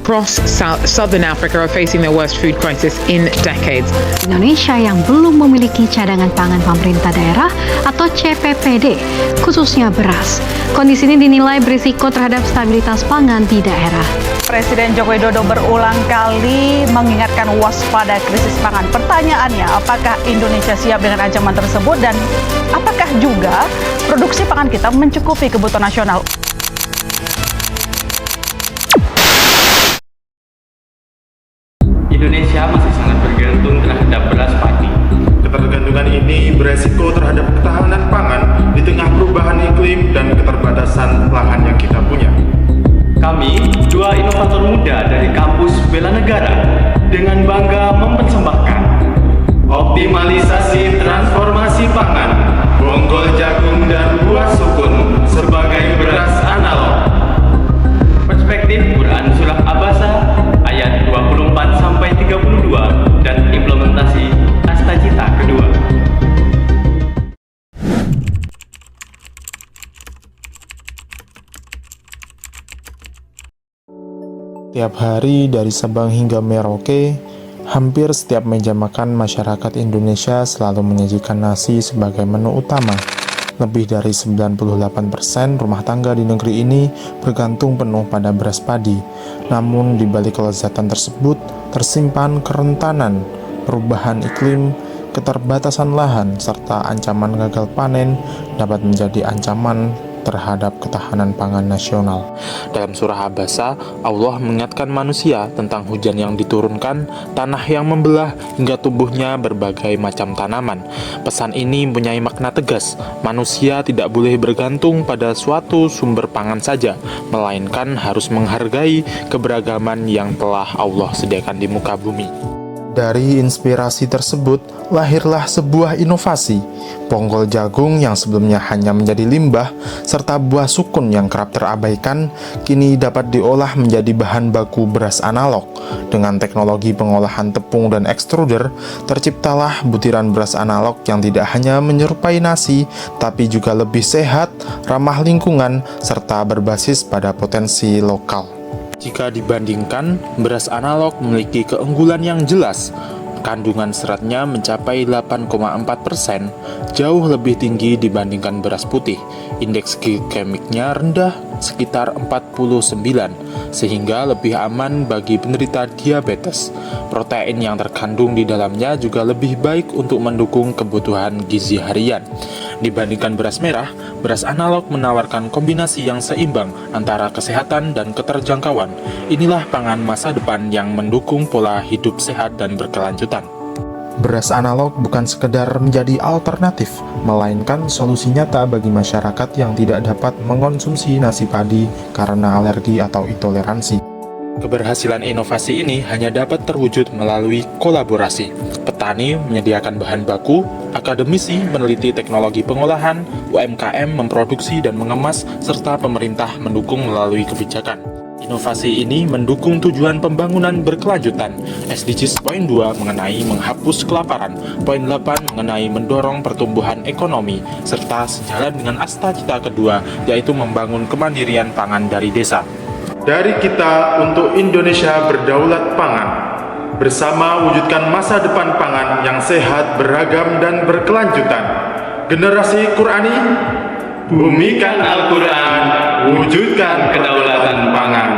across southern Africa are facing their worst food crisis in decades. Indonesia yang belum memiliki cadangan pangan pemerintah daerah atau CPPD, khususnya beras. Kondisi ini dinilai berisiko terhadap stabilitas pangan di daerah. Presiden Joko Widodo berulang kali mengingatkan waspada krisis pangan. Pertanyaannya, apakah Indonesia siap dengan ancaman tersebut dan apakah juga produksi pangan kita mencukupi kebutuhan nasional? Indonesia masih sangat bergantung terhadap beras padi. Ketergantungan ini beresiko terhadap ketahanan pangan di tengah perubahan iklim dan keterbatasan lahan yang kita punya. Kami, dua inovator muda dari kampus Bela Negara, dengan bangga mempersembahkan optimalisasi transformasi pangan, bonggol jagung dan buah sukun sebagai beras analog. Perspektif Quran Surah Abasa ayat 24-32 dan implementasi Astagita kedua. Tiap hari dari Sabang hingga Merauke, hampir setiap meja makan masyarakat Indonesia selalu menyajikan nasi sebagai menu utama. Lebih dari 98% rumah tangga di negeri ini bergantung penuh pada beras padi. Namun di balik kelezatan tersebut tersimpan kerentanan, perubahan iklim, keterbatasan lahan, serta ancaman gagal panen dapat menjadi ancaman terhadap ketahanan pangan nasional. Dalam surah Abasa, Allah mengingatkan manusia tentang hujan yang diturunkan, tanah yang membelah, hingga tumbuhnya berbagai macam tanaman. Pesan ini mempunyai makna tegas. Manusia tidak boleh bergantung pada suatu sumber pangan saja, melainkan harus menghargai keberagaman yang telah Allah sediakan di muka bumi. Dari inspirasi tersebut, lahirlah sebuah inovasi. Bonggol jagung yang sebelumnya hanya menjadi limbah, serta buah sukun yang kerap terabaikan, kini dapat diolah menjadi bahan baku beras analog. Dengan teknologi pengolahan tepung dan ekstruder, terciptalah butiran beras analog yang tidak hanya menyerupai nasi, tapi juga lebih sehat, ramah lingkungan, serta berbasis pada potensi lokal. Jika dibandingkan, beras analog memiliki keunggulan yang jelas. Kandungan seratnya mencapai 8,4%, jauh lebih tinggi dibandingkan beras putih. Indeks glikemiknya rendah, sekitar 49, sehingga lebih aman bagi penderita diabetes. Protein yang terkandung di dalamnya juga lebih baik untuk mendukung kebutuhan gizi harian. Dibandingkan beras merah, beras analog menawarkan kombinasi yang seimbang antara kesehatan dan keterjangkauan. Inilah pangan masa depan yang mendukung pola hidup sehat dan berkelanjutan. Beras analog bukan sekedar menjadi alternatif, melainkan solusi nyata bagi masyarakat yang tidak dapat mengonsumsi nasi padi karena alergi atau intoleransi. Keberhasilan inovasi ini hanya dapat terwujud melalui kolaborasi. Petani menyediakan bahan baku, akademisi meneliti teknologi pengolahan, UMKM memproduksi dan mengemas, serta pemerintah mendukung melalui kebijakan. Inovasi ini mendukung tujuan pembangunan berkelanjutan. SDGs poin 2 mengenai menghapus kelaparan, poin 8 mengenai mendorong pertumbuhan ekonomi, serta sejalan dengan Astagita kedua, yaitu membangun kemandirian pangan dari desa. Dari kita untuk Indonesia berdaulat pangan, bersama wujudkan masa depan pangan yang sehat, beragam, dan berkelanjutan. Generasi Qurani, bumikan Al-Quran, wujudkan kedaulatan pangan.